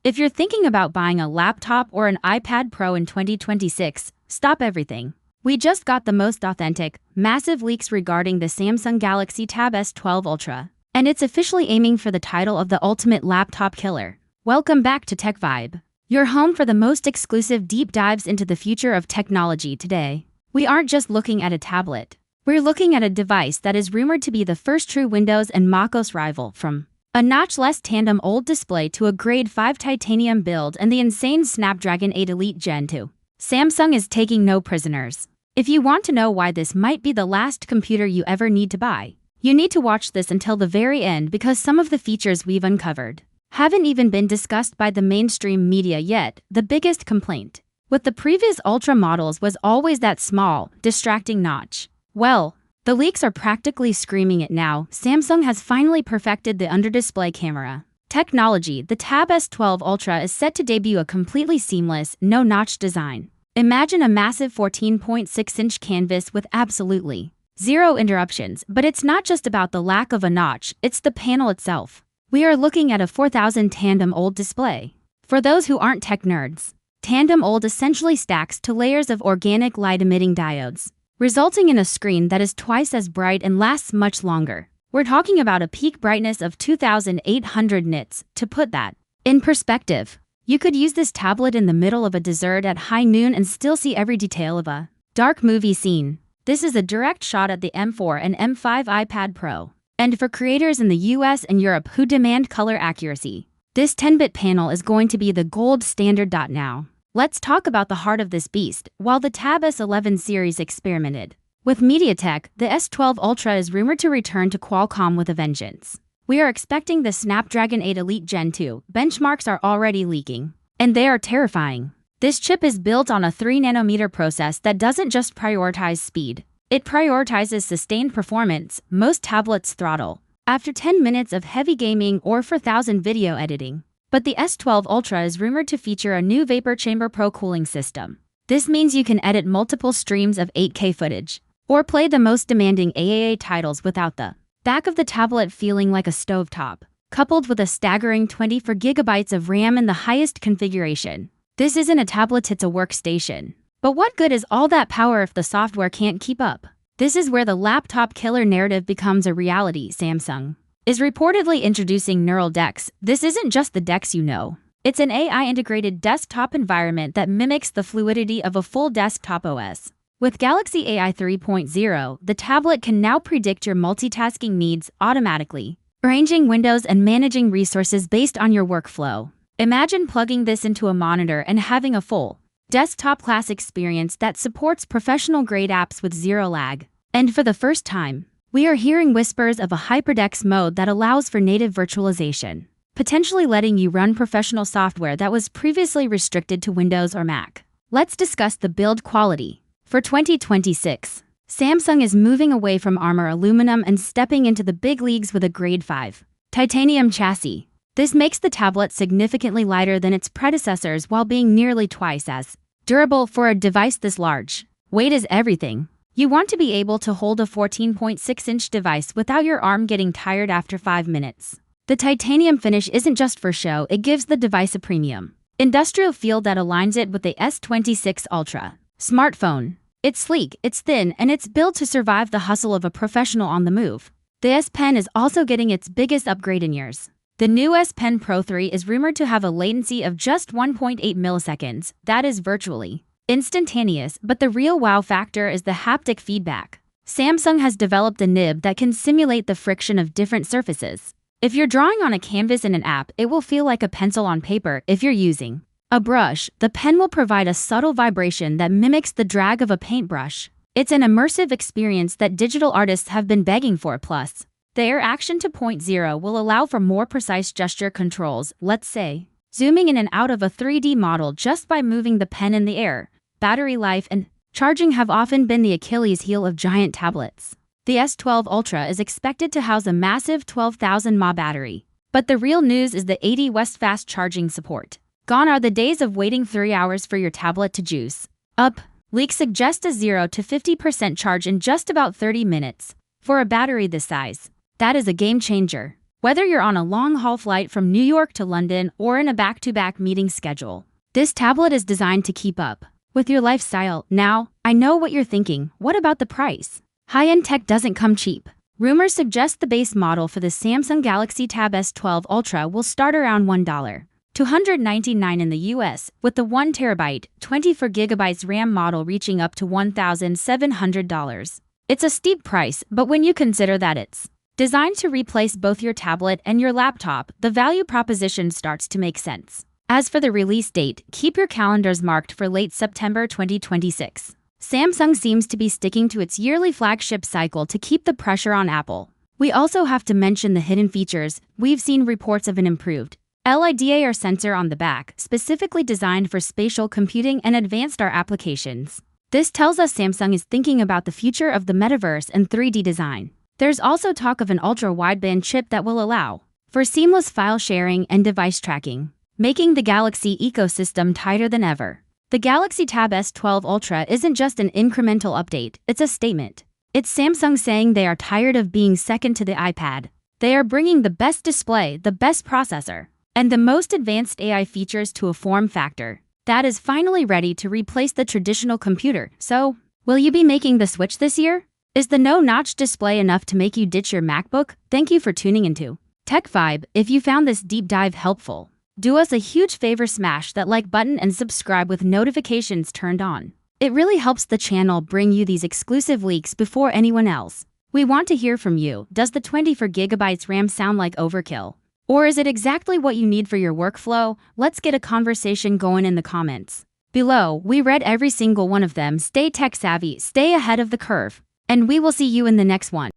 If you're thinking about buying a laptop or an iPad Pro in 2026, stop everything. We just got the most authentic, massive leaks regarding the Samsung Galaxy Tab S12 Ultra, and it's officially aiming for the title of the ultimate laptop killer. Welcome back to TechVibe, your home for the most exclusive deep dives into the future of technology today. We aren't just looking at a tablet. We're looking at a device that is rumored to be the first true Windows and macOS rival, from a notch-less Tandem OLED display to a grade 5 titanium build and the insane Snapdragon 8 Elite Gen 2. Samsung is taking no prisoners. If you want to know why this might be the last computer you ever need to buy, you need to watch this until the very end, because some of the features we've uncovered haven't even been discussed by the mainstream media yet. The biggest complaint with the previous Ultra models was always that small, distracting notch. Well, the leaks are practically screaming it now. Samsung has finally perfected the under-display camera technology. The Tab S12 Ultra is set to debut a completely seamless, no-notch design. Imagine a massive 14.6-inch canvas with absolutely zero interruptions. But it's not just about the lack of a notch, it's the panel itself. We are looking at a 4000 Tandem OLED display. For those who aren't tech nerds, Tandem OLED essentially stacks two layers of organic light-emitting diodes, resulting in a screen that is twice as bright and lasts much longer. We're talking about a peak brightness of 2800 nits. To put that in perspective, you could use this tablet in the middle of a desert at high noon and still see every detail of a dark movie scene. This is a direct shot at the M4 and M5 iPad Pro. And for creators in the US and Europe who demand color accuracy, this 10-bit panel is going to be the gold standard. Now, let's talk about the heart of this beast. While the Tab S11 series experimented with MediaTek, the S12 Ultra is rumored to return to Qualcomm with a vengeance. We are expecting the Snapdragon 8 Elite Gen 2. Benchmarks are already leaking, and they are terrifying. This chip is built on a 3nm process that doesn't just prioritize speed, it prioritizes sustained performance. Most tablets throttle after 10 minutes of heavy gaming or 4,000 video editing. But the S12 Ultra is rumored to feature a new Vapor Chamber Pro cooling system. This means you can edit multiple streams of 8K footage, or play the most demanding AAA titles without the back of the tablet feeling like a stovetop. Coupled with a staggering 24GB of RAM in the highest configuration, this isn't a tablet, it's a workstation. But what good is all that power if the software can't keep up? This is where the laptop killer narrative becomes a reality. Samsung is reportedly introducing Neuralex. This isn't just the DeX you know. It's an AI-integrated desktop environment that mimics the fluidity of a full desktop OS. With Galaxy AI 3.0, the tablet can now predict your multitasking needs automatically, arranging windows and managing resources based on your workflow. Imagine plugging this into a monitor and having a full desktop class experience that supports professional-grade apps with zero lag. And for the first time, we are hearing whispers of a HyperDeX mode that allows for native virtualization, potentially letting you run professional software that was previously restricted to Windows or Mac. Let's discuss the build quality. For 2026, Samsung is moving away from armor aluminum and stepping into the big leagues with a grade 5 titanium chassis. This makes the tablet significantly lighter than its predecessors while being nearly twice as durable for a device this large. Weight is everything. You want to be able to hold a 14.6-inch device without your arm getting tired after 5 minutes. The titanium finish isn't just for show, it gives the device a premium industrial feel that aligns it with the S26 Ultra smartphone. It's sleek, it's thin, and it's built to survive the hustle of a professional on the move. The S Pen is also getting its biggest upgrade in years. The new S Pen Pro 3 is rumored to have a latency of just 1.8 milliseconds. That is virtually instantaneous, but the real wow factor is the haptic feedback. Samsung has developed a nib that can simulate the friction of different surfaces. If you're drawing on a canvas in an app, it will feel like a pencil on paper. If you're using a brush, the pen will provide a subtle vibration that mimics the drag of a paintbrush. It's an immersive experience that digital artists have been begging for. Plus, the Air Action 2.0 will allow for more precise gesture controls, let's say zooming in and out of a 3D model just by moving the pen in the air. Battery life and charging have often been the Achilles heel of giant tablets. The S12 Ultra is expected to house a massive 12,000 mAh battery. But the real news is the 80W fast charging support. Gone are the days of waiting 3 hours for your tablet to juice up. Leaks suggest a 0 to 50% charge in just about 30 minutes. For a battery this size, that is a game changer. Whether you're on a long-haul flight from New York to London or in a back-to-back meeting schedule, this tablet is designed to keep up with your lifestyle. Now, I know what you're thinking. What about the price? High-end tech doesn't come cheap. Rumors suggest the base model for the Samsung Galaxy Tab S12 Ultra will start around $1,299 in the US, with the 1TB, 24GB RAM model reaching up to $1,700. It's a steep price, but when you consider that it's designed to replace both your tablet and your laptop, the value proposition starts to make sense. As for the release date, keep your calendars marked for late September 2026. Samsung seems to be sticking to its yearly flagship cycle to keep the pressure on Apple. We also have to mention the hidden features. We've seen reports of an improved LiDAR sensor on the back, specifically designed for spatial computing and advanced AR applications. This tells us Samsung is thinking about the future of the metaverse and 3D design. There's also talk of an ultra-wideband chip that will allow for seamless file sharing and device tracking, making the Galaxy ecosystem tighter than ever. The Galaxy Tab S12 Ultra isn't just an incremental update, it's a statement. It's Samsung saying they are tired of being second to the iPad. They are bringing the best display, the best processor, and the most advanced AI features to a form factor that is finally ready to replace the traditional computer. So, will you be making the switch this year? Is the no-notch display enough to make you ditch your MacBook? Thank you for tuning into TechVibe. If you found this deep dive helpful, do us a huge favor, smash that like button and subscribe with notifications turned on. It really helps the channel bring you these exclusive leaks before anyone else. We want to hear from you. Does the 24GB RAM sound like overkill? Or is it exactly what you need for your workflow? Let's get a conversation going in the comments below. We read every single one of them. Stay tech savvy, stay ahead of the curve, and we will see you in the next one.